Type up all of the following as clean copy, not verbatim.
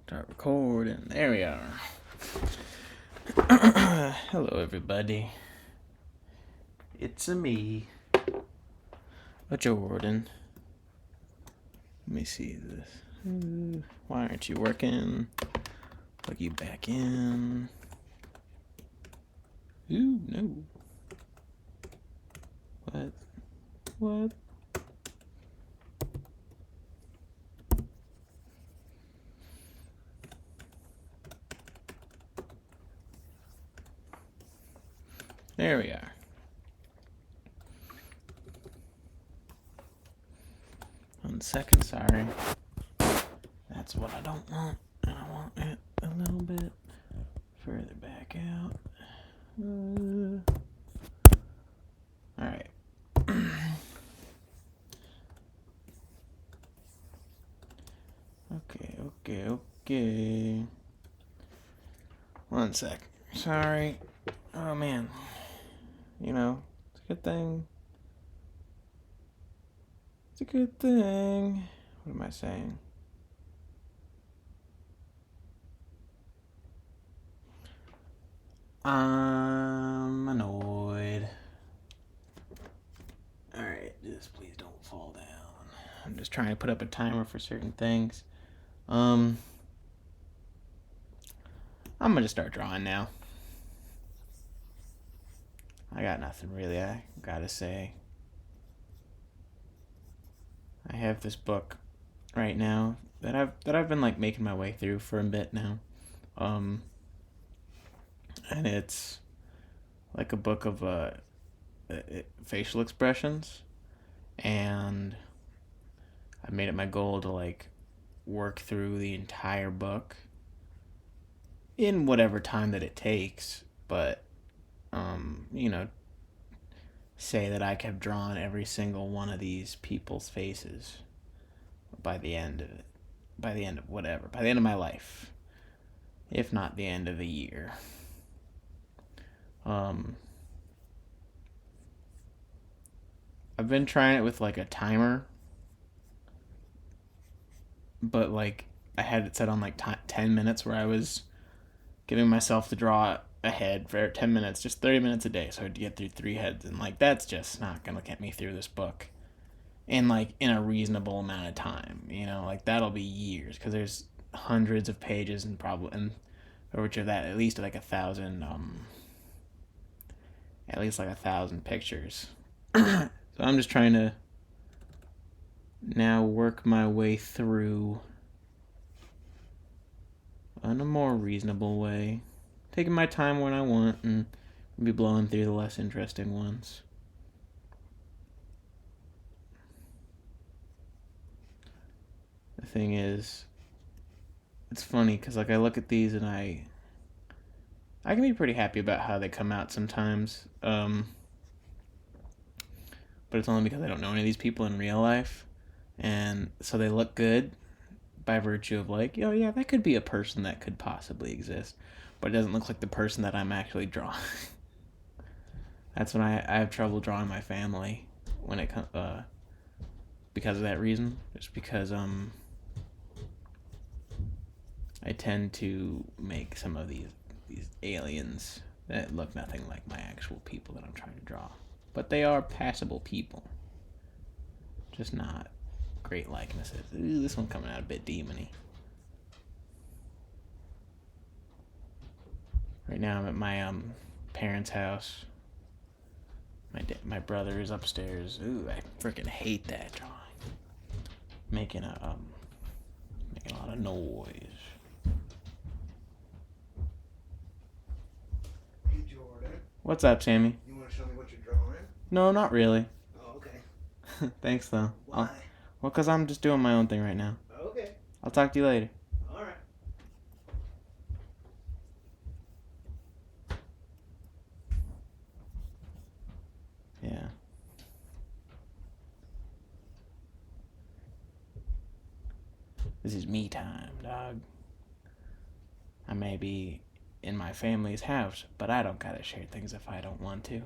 Start recording. There we are. Hello, everybody. It's me, a Jordan. Let me see this. Why aren't you working? Plug you back in. Ooh, no. What? There we are. One second, sorry. That's what I don't want. I want it a little bit further back out. Alright. Okay. One sec. Sorry. Oh, man. You know, it's a good thing. It's a good thing. What am I saying? I'm annoyed. Alright, just please don't fall down. I'm just trying to put up a timer for certain things. I'm gonna start drawing now. I got nothing really I gotta say. I have this book right now that I've been like making my way through for a bit now. And it's like a book of facial expressions, and I made it my goal to like work through the entire book in whatever time that it takes, but say that I have drawn every single one of these people's faces by the end of my life, if not the end of the year. I've been trying it with like a timer, but like I had it set on like 10 minutes, where I was giving myself to draw ahead for 10 minutes, just 30 minutes a day, so I'd get through 3 heads, and like that's just not gonna get me through this book in a reasonable amount of time. Like that'll be years, because there's hundreds of pages, and over to that at least like 1,000 pictures. So I'm just trying to now work my way through in a more reasonable way, taking my time when I want, and be blowing through the less interesting ones. The thing is, it's funny because like I look at these and I can be pretty happy about how they come out sometimes, but it's only because I don't know any of these people in real life, and so they look good by virtue of like, oh yeah, that could be a person that could possibly exist, but it doesn't look like the person that I'm actually drawing. That's when I have trouble drawing my family when it comes because of that reason. Just because I tend to make some of these aliens that look nothing like my actual people that I'm trying to draw, but they are passable people, just not great likenesses. Ooh, this one coming out a bit demony. Right now I'm at my parents' house. My brother is upstairs. Ooh, I freaking hate that drawing. Making a lot of noise. Hey Jordan. What's up, Sammy? You want to show me what you're drawing? No, not really. Oh, okay. Thanks though. Why? Well, because I'm just doing my own thing right now. Okay. I'll talk to you later. Alright. Yeah. This is me time, dog. I may be in my family's house, but I don't gotta share things if I don't want to.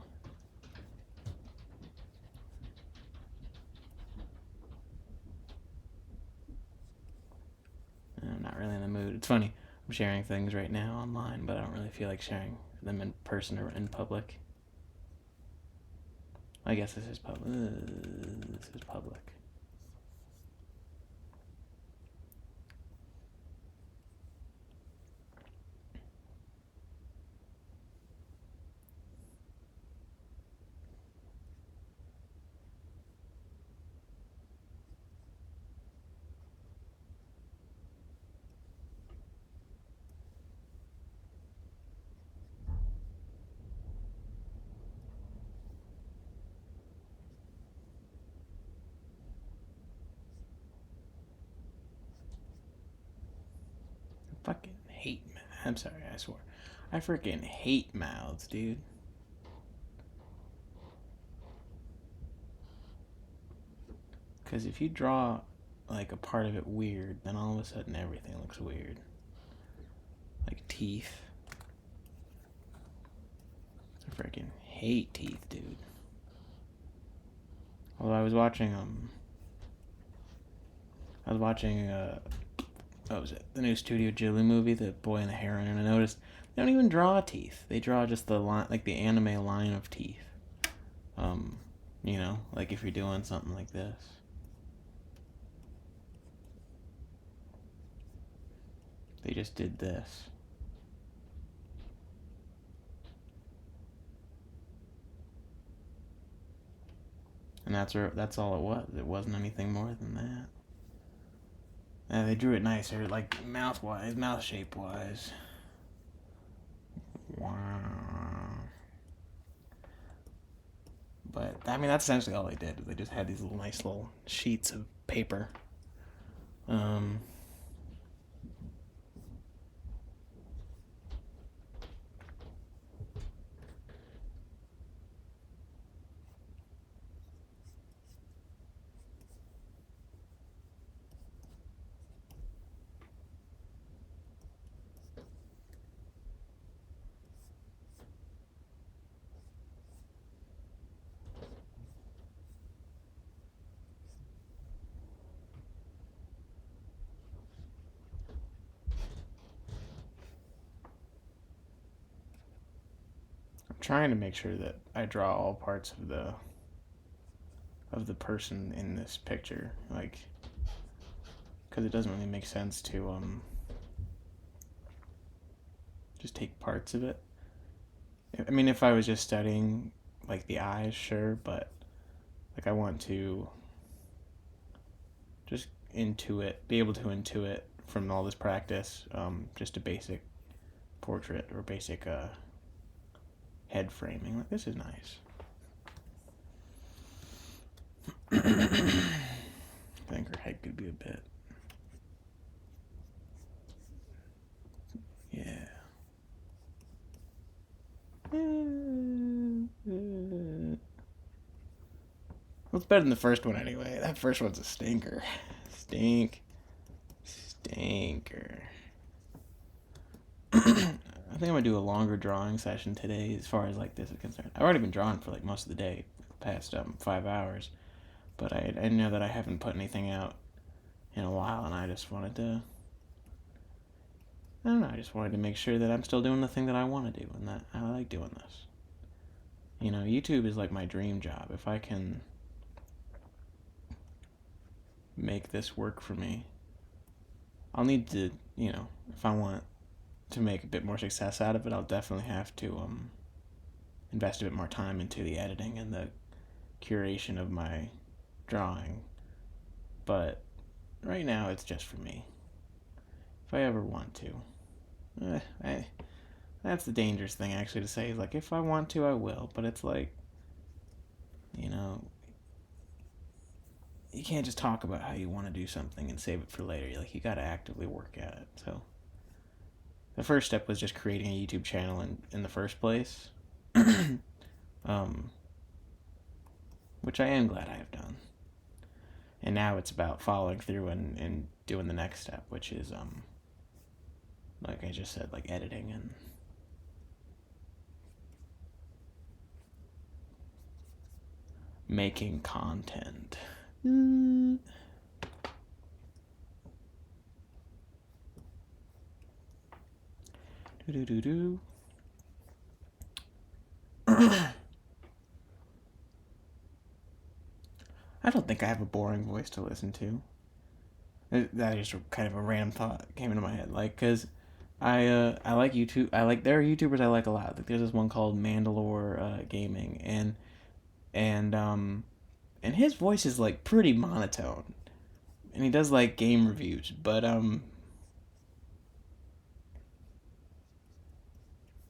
I'm not really in the mood It's funny. I'm sharing things right now online, but I don't really feel like sharing them in person or in public. I guess this is public. This is public. I fucking hate. I'm sorry, I swore. I freaking hate mouths, dude. Because if you draw like a part of it weird, then all of a sudden everything looks weird. Like teeth. I freaking hate teeth, dude. Although I was watching what was it? The new Studio Ghibli movie, The Boy and the Heron, and I noticed they don't even draw teeth. They draw just the line, like the anime line of teeth. You know, like if you're doing something like this. They just did this. And that's all it was. It wasn't anything more than that. Yeah, they drew it nicer, like mouth-wise, mouth shape-wise. Wow. But, I mean, that's essentially all they did. They just had these little nice little sheets of paper. Trying to make sure that I draw all parts of the person in this picture, like, because it doesn't really make sense to just take parts of it. I mean, if I was just studying like the eyes, sure, but like I want to just be able to intuit from all this practice, just a basic portrait or basic head framing. Like, this is nice. I think her head could be a bit. Yeah. Well, it's better than the first one anyway. That first one's a stinker. Stinker. I think I'm gonna do a longer drawing session today as far as like this is concerned. I've already been drawing for like most of the day, past 5 hours, but I know that I haven't put anything out in a while, and I just wanted to. I don't know. I just wanted to make sure that I'm still doing the thing that I want to do, and that I like doing this. You know, YouTube is like my dream job. If I can make this work for me, I'll need to, you know, if I want to make a bit more success out of it, I'll definitely have to invest a bit more time into the editing and the curation of my drawing. But right now, it's just for me. If I ever want to, that's the dangerous thing actually to say. Is like, if I want to, I will. But it's like, you know, you can't just talk about how you want to do something and save it for later. Like, you got to actively work at it. So the first step was just creating a YouTube channel in the first place, which I am glad I have done. And now it's about following through and doing the next step, which is, like I just said, like editing and making content. Do do do. I don't think I have a boring voice to listen to. That is kind of a random thought that came into my head. Like, cause I like YouTube. There are YouTubers I like a lot. Like there's this one called Mandalore Gaming, and and his voice is like pretty monotone, and he does like game reviews, but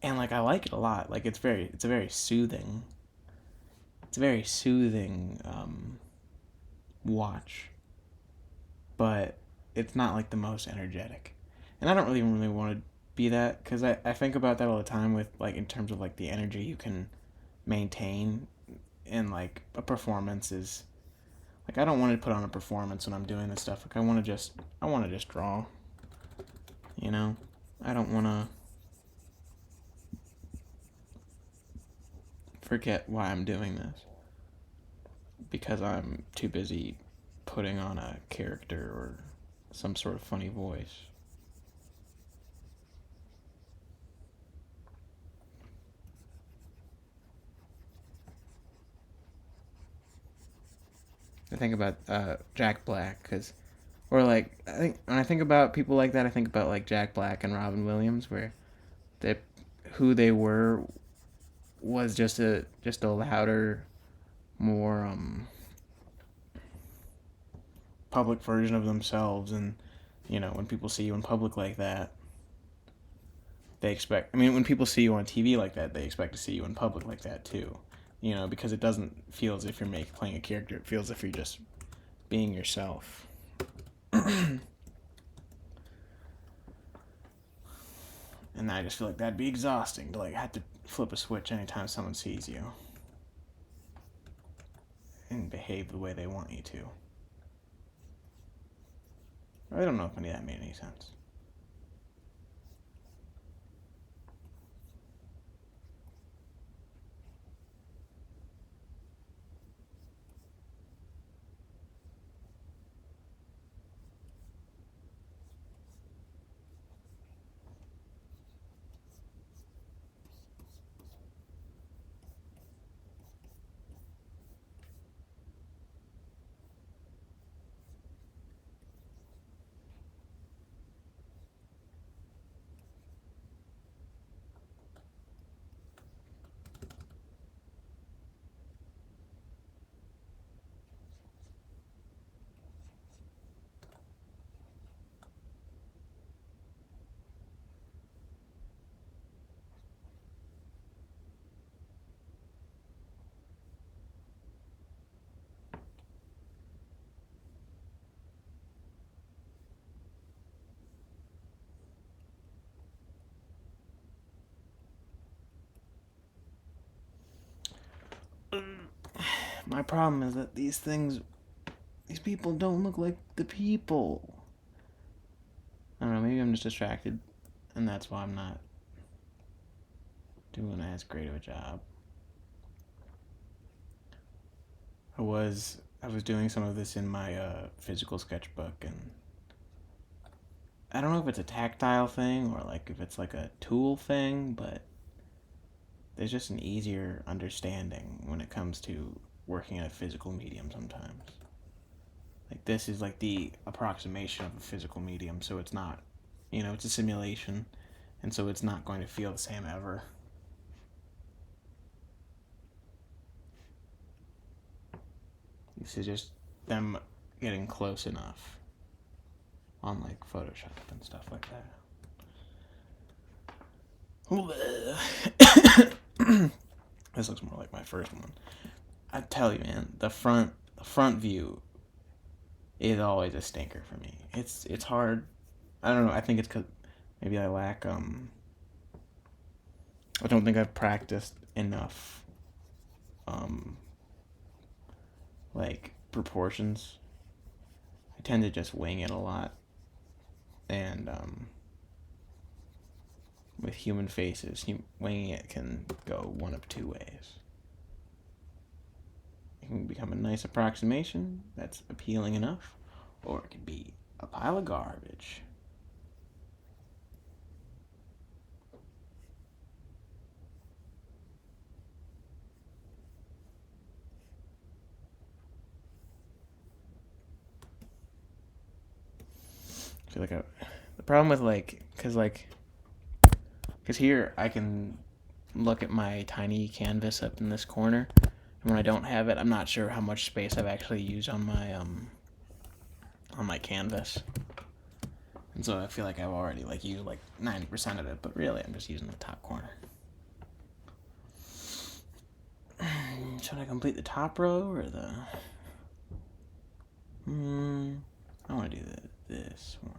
and like I like it a lot. Like it's a very soothing. It's a very soothing watch, but it's not like the most energetic. And I don't really want to be that because I think about that all the time with like in terms of like the energy you can maintain in like a performance is like I don't want to put on a performance when I'm doing this stuff. Like I want to just draw. You know, I don't want to forget why I'm doing this because I'm too busy putting on a character or some sort of funny voice. I think about Jack Black because, or like I think when I think about people like that, I think about like Jack Black and Robin Williams, where they, who they were, was just a louder, more public version of themselves, and you know when people see you in public like that, they expect. I mean, when people see you on TV like that, they expect to see you in public like that too. You know, because it doesn't feel as if you're playing a character. It feels as if you're just being yourself. And I just feel like that'd be exhausting to like have to flip a switch anytime someone sees you and behave the way they want you to. I don't know if any of that made any sense. My problem is that these people don't look like the people. I don't know, maybe I'm just distracted, and that's why I'm not doing as great of a job. I was doing some of this in my physical sketchbook, and I don't know if it's a tactile thing or like if it's like a tool thing, but there's just an easier understanding when it comes to working in a physical medium sometimes. Like this is like the approximation of a physical medium, so it's not, you know, it's a simulation, and so it's not going to feel the same ever. This is just them getting close enough on like Photoshop and stuff like that. This looks more like my first one. I tell you, man, the front view is always a stinker for me. It's hard. I don't know. I think it's cause maybe I lack I don't think I've practiced enough um like proportions. I tend to just wing it a lot, and with human faces, winging it can go one of two ways. It can become a nice approximation that's appealing enough, or it can be a pile of garbage. feel like the problem with because here I can look at my tiny canvas up in this corner, and when I don't have it, I'm not sure how much space I've actually used on my canvas. And so I feel like I've already used 90% of it, but really I'm just using the top corner. Should I complete the top row or the? I want to do this one.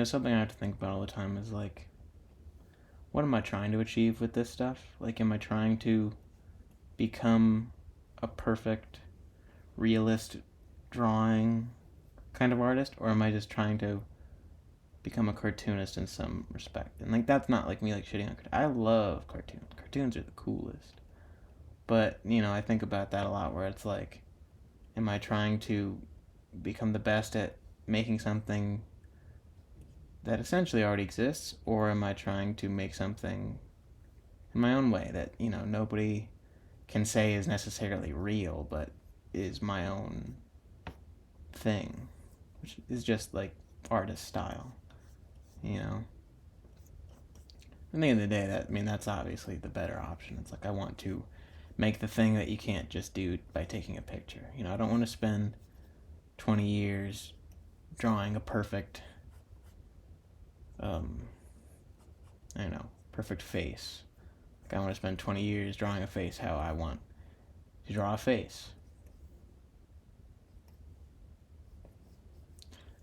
Something I have to think about all the time is what am I trying to achieve with this stuff? Am I trying to become a perfect realist drawing kind of artist, or am I just trying to become a cartoonist in some respect? And that's not me shitting on cartoons. I love cartoons. Cartoons are the coolest. But, I think about that a lot where it's am I trying to become the best at making something that essentially already exists, or am I trying to make something in my own way that, nobody can say is necessarily real, but is my own thing, which is just artist style, At the end of the day, that's obviously the better option. It's I want to make the thing that you can't just do by taking a picture. I don't want to spend 20 years drawing a perfect I don't know, perfect face. I want to spend 20 years drawing a face how I want to draw a face.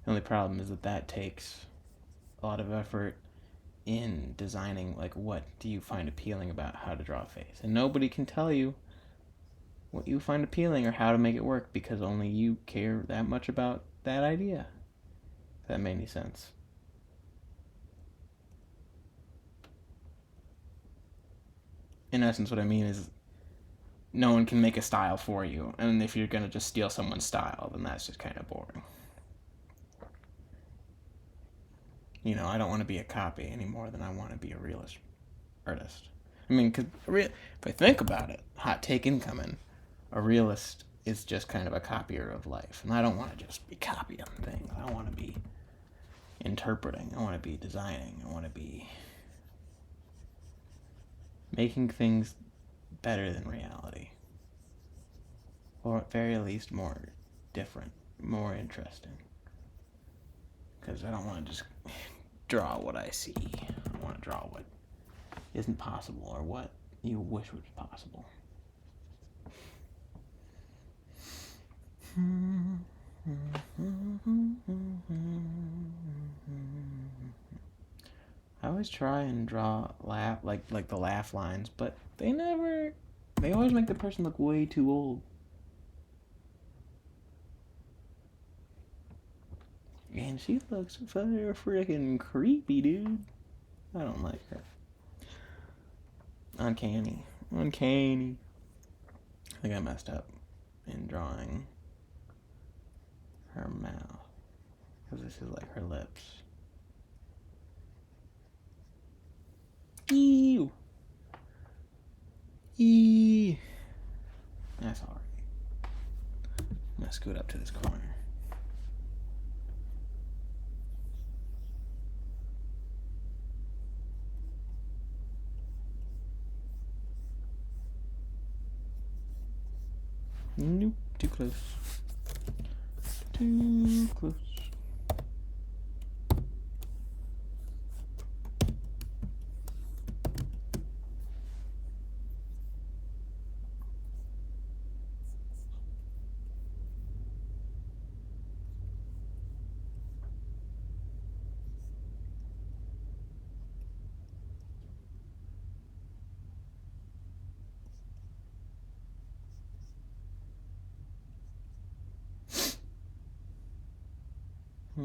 The only problem is that takes a lot of effort in designing, what do you find appealing about how to draw a face. And nobody can tell you what you find appealing or how to make it work, because only you care that much about that idea. If that made any sense. In essence, what I mean is no one can make a style for you, and if you're going to just steal someone's style, then that's just kind of boring. I don't want to be a copy any more than I want to be a realist artist. Because if I think about it, hot take incoming, a realist is just kind of a copier of life, and I don't want to just be copying things. I want to be interpreting. I want to be designing. I want to be making things better than reality, or at very least more different, more interesting. Because I don't want to just draw what I see. I want to draw what isn't possible or what you wish was possible. I always try and draw laugh the laugh lines, but they always make the person look way too old. And she looks freaking creepy, dude. I don't like her. Uncanny. I think I messed up in drawing her mouth, because this is her lips. Ew. That's alright. I'm gonna scoot up to this corner. Nope, too close. Too close. I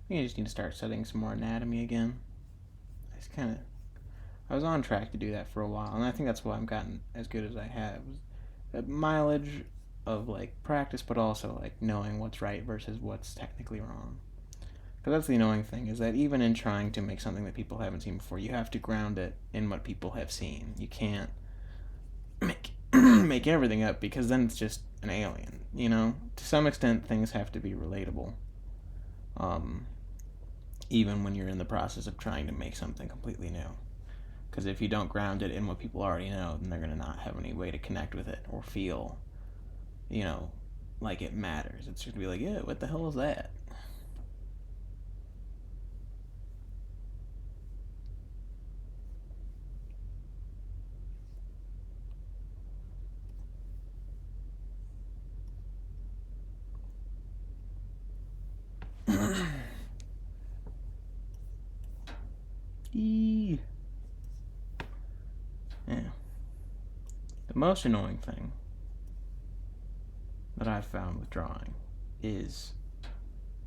think I just need to start studying some more anatomy again. I was on track to do that for a while, and I think that's why I've gotten as good as I have. That mileage of like practice, but also like knowing what's right versus what's technically wrong. Because that's the annoying thing, is that even in trying to make something that people haven't seen before, you have to ground it in what people have seen. You can't make make everything up, because then it's just an alien. To some extent, things have to be relatable. Even when you're in the process of trying to make something completely new. Because if you don't ground it in what people already know, then they're going to not have any way to connect with it or feel, like it matters. It's just going to be like, yeah, what the hell is that? Yeah. The most annoying thing that I've found with drawing is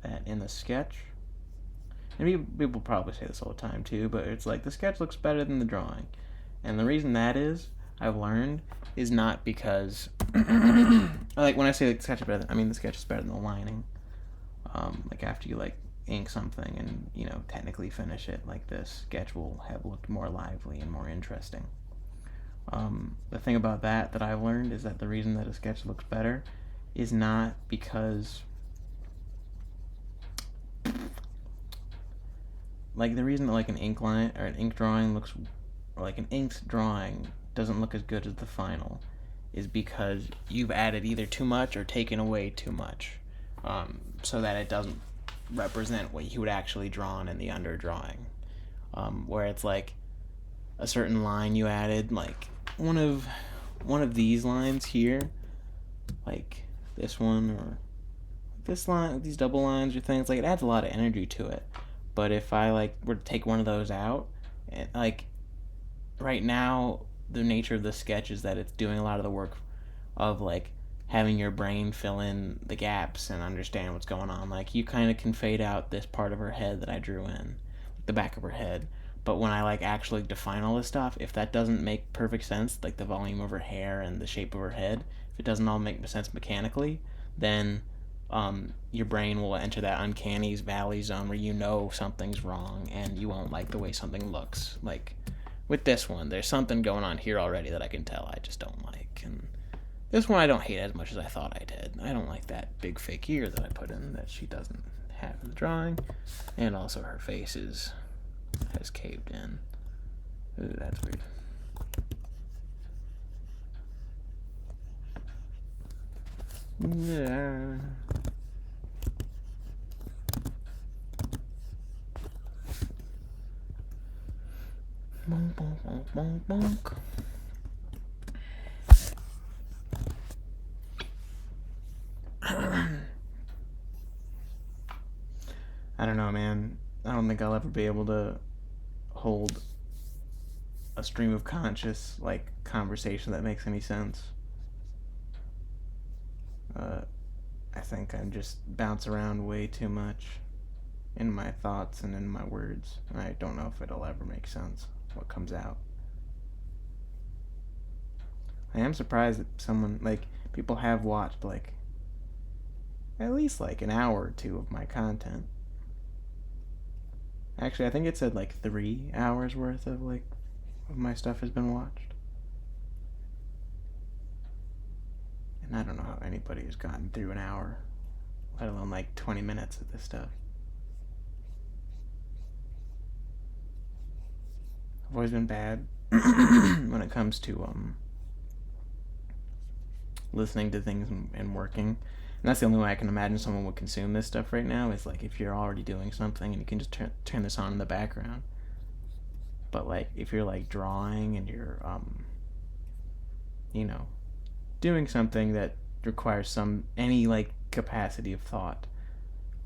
that in the sketch, and people probably say this all the time too, but it's like the sketch looks better than the drawing. And the reason that is, I've learned, is not because like when I say the sketch is better, I mean the sketch is better than the lining. Like after you like ink something and technically finish it, like this sketch will have looked more lively and more interesting. The thing about that I've learned is that the reason that a sketch looks better is not because like the reason that like an ink line or an ink drawing looks, or like an inked drawing doesn't look as good as the final, is because you've added either too much or taken away too much, so that it doesn't represent what you would actually drawn in the underdrawing. Where it's like a certain line you added, like one of these lines here, like this one or this line, these double lines or things, like it adds a lot of energy to it. But if I like were to take one of those out, and like right now the nature of the sketch is that it's doing a lot of the work of like having your brain fill in the gaps and understand what's going on. Like you kind of can fade out this part of her head that I drew in, the back of her head. But when I like actually define all this stuff, if that doesn't make perfect sense, like the volume of her hair and the shape of her head, if it doesn't all make sense mechanically, then your brain will enter that uncanny valley zone where something's wrong and you won't like the way something looks. Like with this one, there's something going on here already that I can tell I just don't like. And this one I don't hate as much as I thought I did. I don't like that big fake ear that I put in that she doesn't have in the drawing. And also her face has caved in. Ooh, that's weird. Yeah. Bonk, bonk, bonk, bonk, bonk. I don't know, man. I don't think I'll ever be able to hold a stream of conscious like conversation that makes any sense. I think I just bounce around way too much in my thoughts and in my words, and I don't know if it'll ever make sense what comes out. I am surprised that people have watched like at least like an hour or two of my content. Actually, I think it said like 3 hours worth of my stuff has been watched. And I don't know how anybody has gotten through an hour, let alone like 20 minutes of this stuff. I've always been bad when it comes to listening to things and working. And that's the only way I can imagine someone would consume this stuff right now, is like if you're already doing something and you can just turn this on in the background. But like if you're like drawing and you're doing something that requires any like capacity of thought.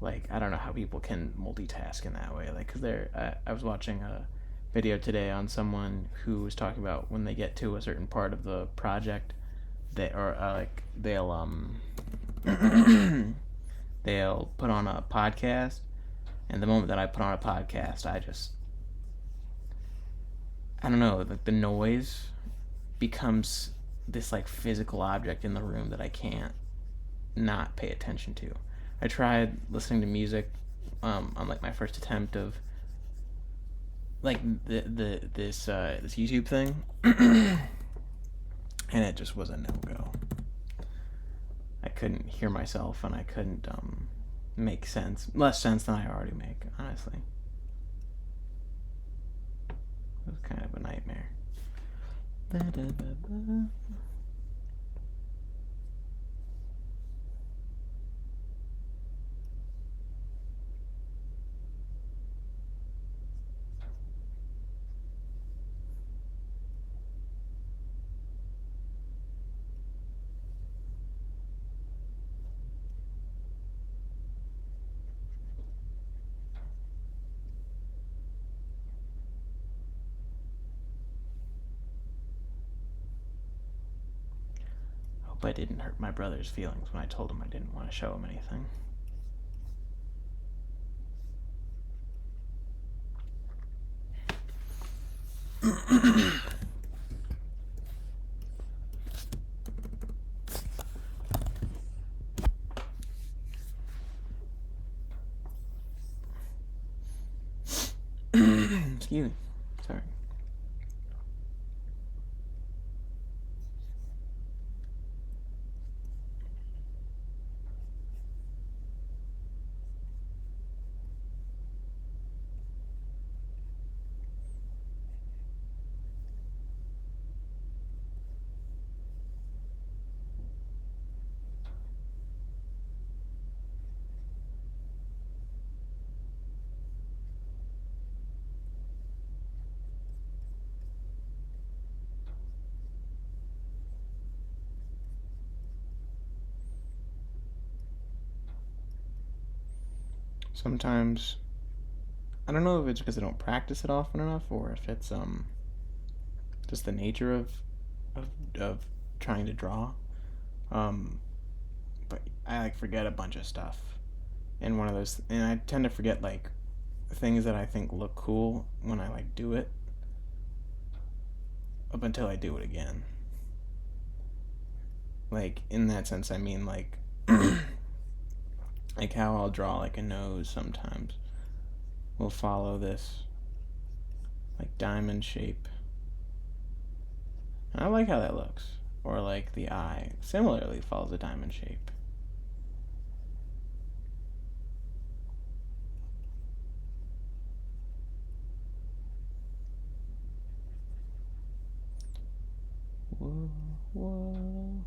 Like, I don't know how people can multitask in that way. Like, because I was watching a video today on someone who was talking about when they get to a certain part of the project, they'll put on a podcast, and the moment that I put on a podcast, I don't know, like the noise becomes this like physical object in the room that I can't not pay attention to. I tried listening to music on like my first attempt of like this YouTube thing, and it just was a no go. I couldn't hear myself, and I couldn't make less sense than I already make. Honestly, it was kind of a nightmare. Hope I didn't hurt my brother's feelings when I told him I didn't want to show him anything. Excuse me. Sorry. Sometimes I don't know if it's because I don't practice it often enough, or if it's just the nature of, of trying to draw. Um, but I like forget a bunch of stuff, and I tend to forget like things that I think look cool when I like do it, up until I do it again. Like in that sense, I mean like like how I'll draw like a nose sometimes will follow this like diamond shape. And I like how that looks. Or like the eye similarly follows a diamond shape. Whoa, whoa.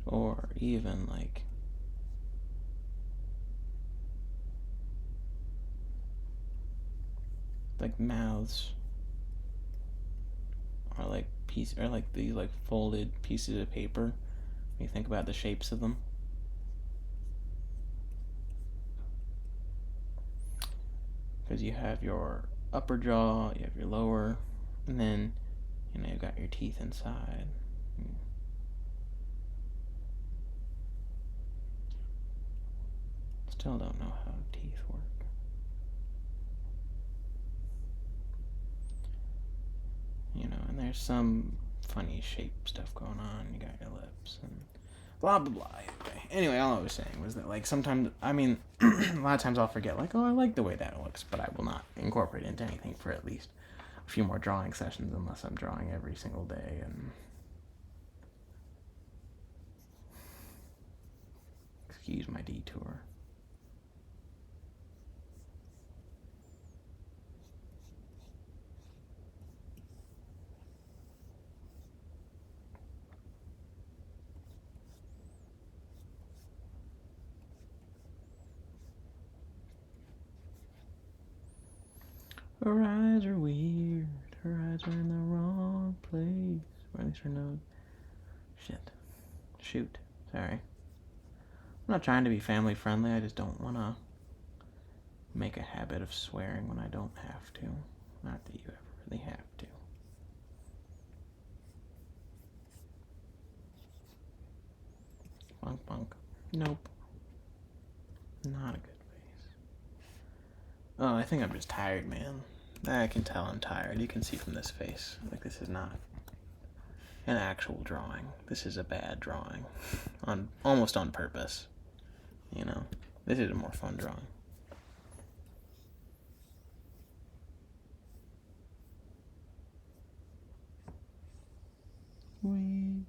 Or even like mouths, or like these like folded pieces of paper when you think about the shapes of them. Because you have your upper jaw, you have your lower, and then you've got your teeth inside. Still don't know how teeth work. And there's some funny shape stuff going on. You got your lips and blah blah blah. Anyway, all I was saying was that like sometimes, I mean, a lot of times I'll forget like, oh, I like the way that looks, but I will not incorporate it into anything for at least a few more drawing sessions unless I'm drawing every single day. And excuse my detour. Her eyes are weird. Her eyes are in the wrong place. Or at least her nose. Shit. Shoot. Sorry. I'm not trying to be family friendly. I just don't want to make a habit of swearing when I don't have to. Not that you ever really have to. Bunk bunk. Nope. Not a good face. Oh, I think I'm just tired, man. I can tell I'm tired. You can see from this face. Like, this is not an actual drawing. This is a bad drawing. Almost on purpose. You know? This is a more fun drawing. Wee.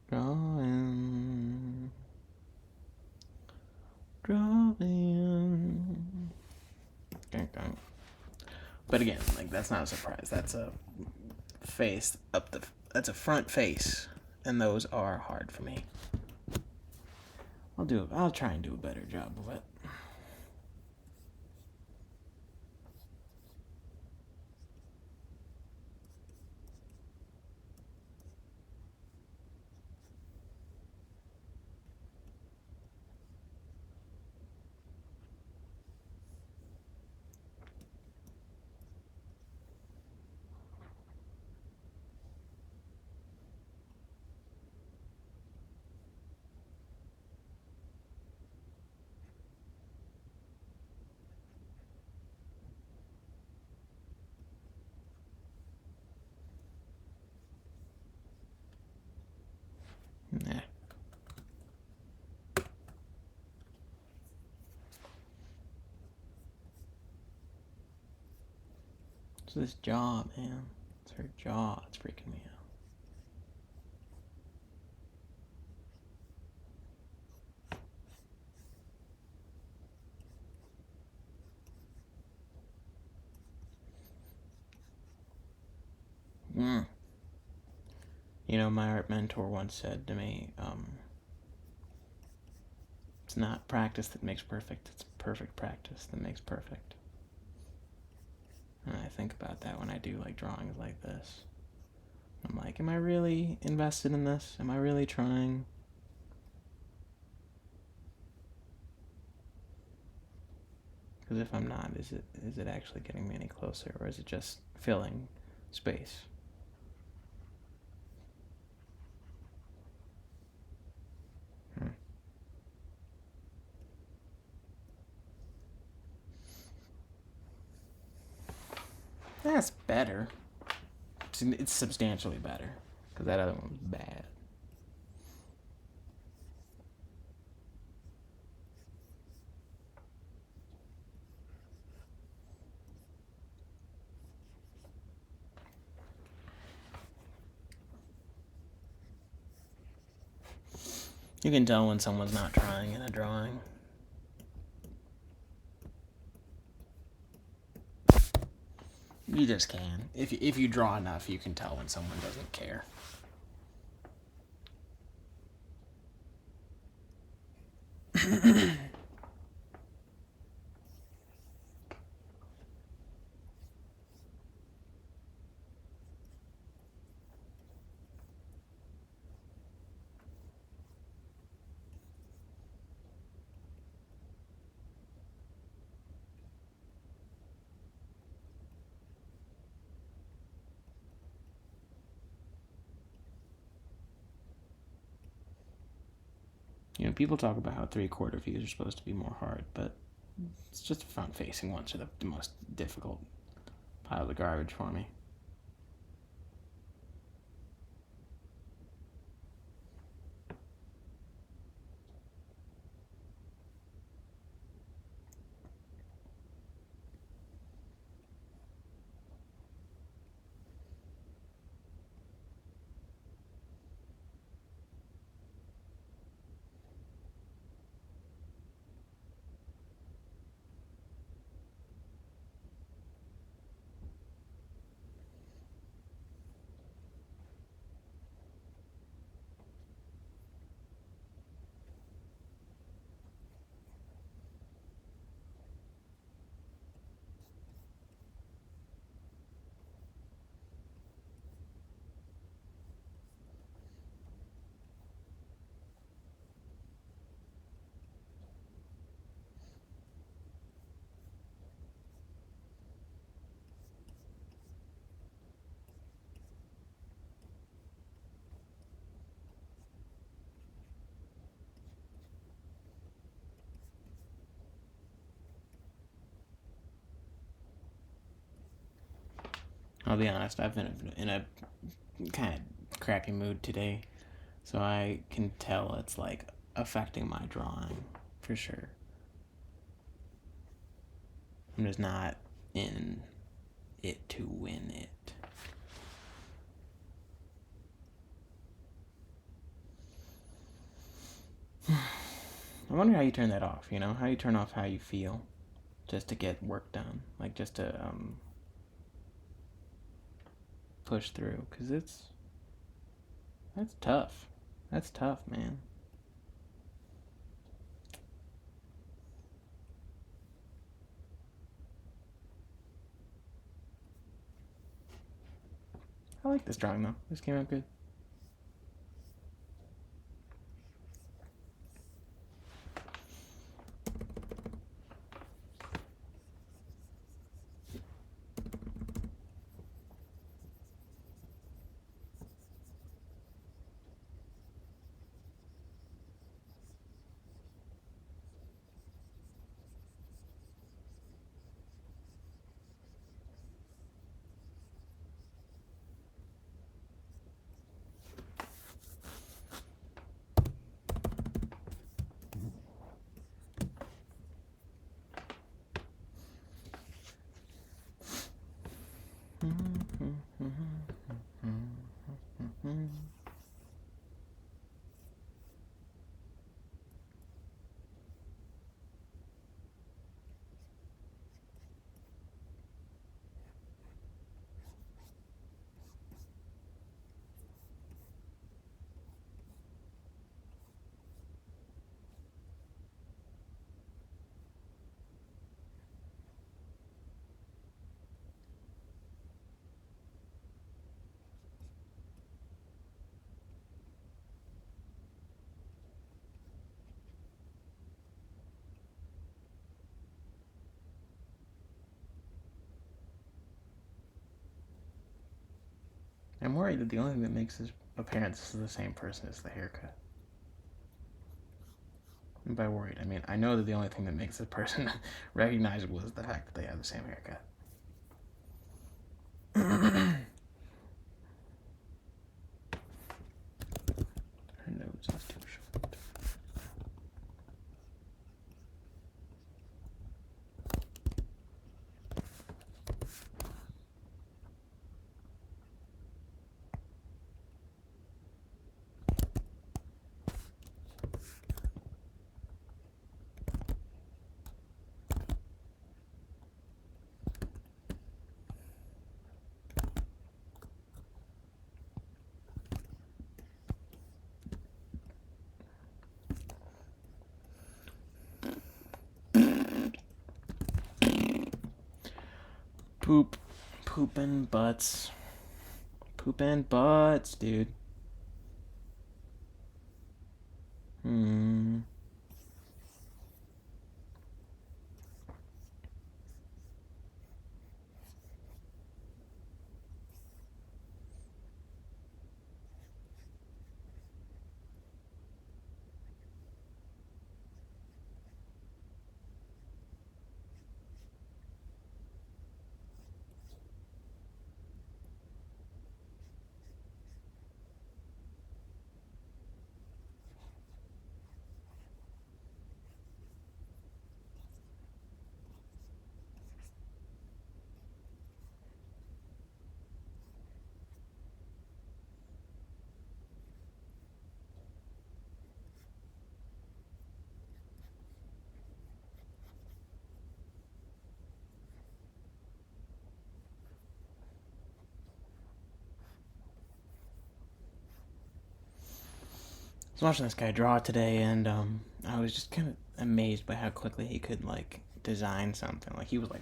Drawing. Drawing. But again, like, that's not a surprise. That's a face up the. That's a front face, and those are hard for me. I'll try and do a better job of it. Nah. It's this jaw, man. It's her jaw. It's freaking me out. You know, my art mentor once said to me, it's not practice that makes perfect, it's perfect practice that makes perfect. And I think about that when I do, like, drawings like this. I'm like, am I really invested in this? Am I really trying? Because if I'm not, is it actually getting me any closer, or is it just filling space? That's better. It's substantially better, because that other one was bad. You can tell when someone's not trying in a drawing. You just can. If you draw enough, you can tell when someone doesn't care. You know, people talk about how 3/4 views are supposed to be more hard, but it's just the front-facing ones are the most difficult pile of garbage for me. I'll be honest, I've been in a kind of crappy mood today, so I can tell it's like affecting my drawing for sure. I'm just not in it to win it. I wonder how you turn that off, how you turn off how you feel just to get work done, like just to push through, because that's tough. That's tough, man. I like this drawing though. This came out good. I'm worried that the only thing that makes his appearance is the same person as the haircut. And by worried, I mean I know that the only thing that makes this person recognizable is the fact that they have the same haircut. Her nose is too short. Poop and butts. Poop and butts, dude. I was watching this guy draw today, and I was just kind of amazed by how quickly he could like design something. Like he was like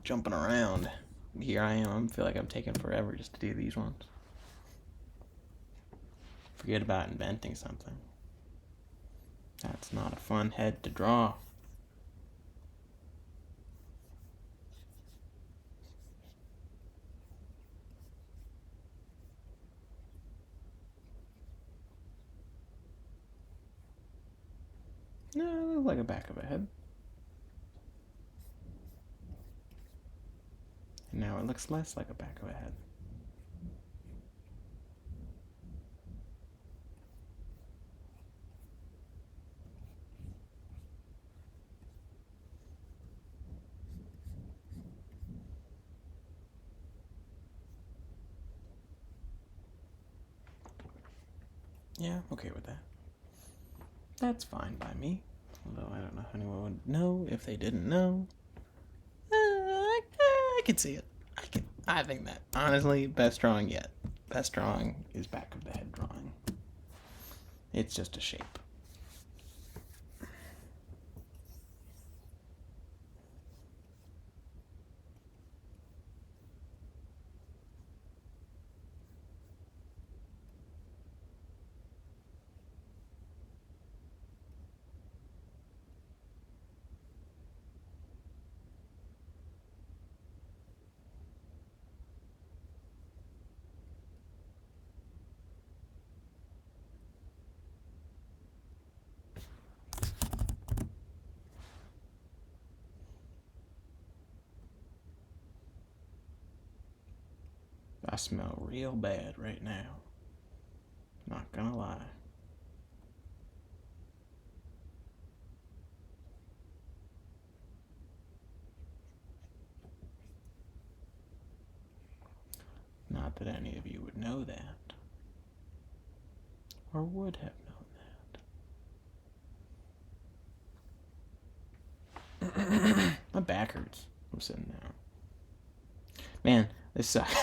jumping around. Here I am. I feel like I'm taking forever just to do these ones. Forget about inventing something. That's not a fun head to draw. No, it looks like a back of a head. Now it looks less like a back of a head. Yeah, I'm okay with that. That's fine by me. Although I don't know if anyone would know if they didn't know. I can see it. I think that honestly, best drawing yet. Best drawing is back of the head drawing. It's just a shape. I smell real bad right now. Not gonna lie. Not that any of you would know that. Or would have known that. My back hurts. I'm sitting down. Man, this sucks.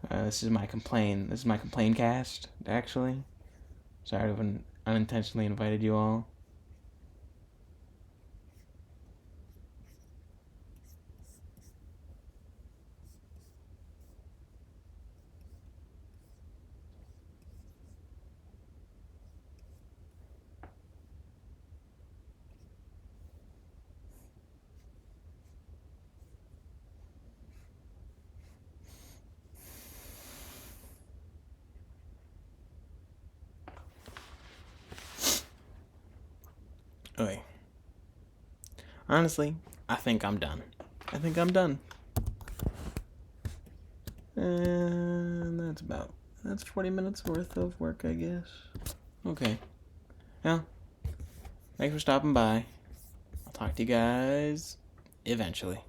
This is my complain cast, actually. Sorry to have unintentionally invited you all. Okay. Honestly, I think I'm done. And that's 40 minutes worth of work, I guess. Okay. Well, thanks for stopping by. I'll talk to you guys eventually.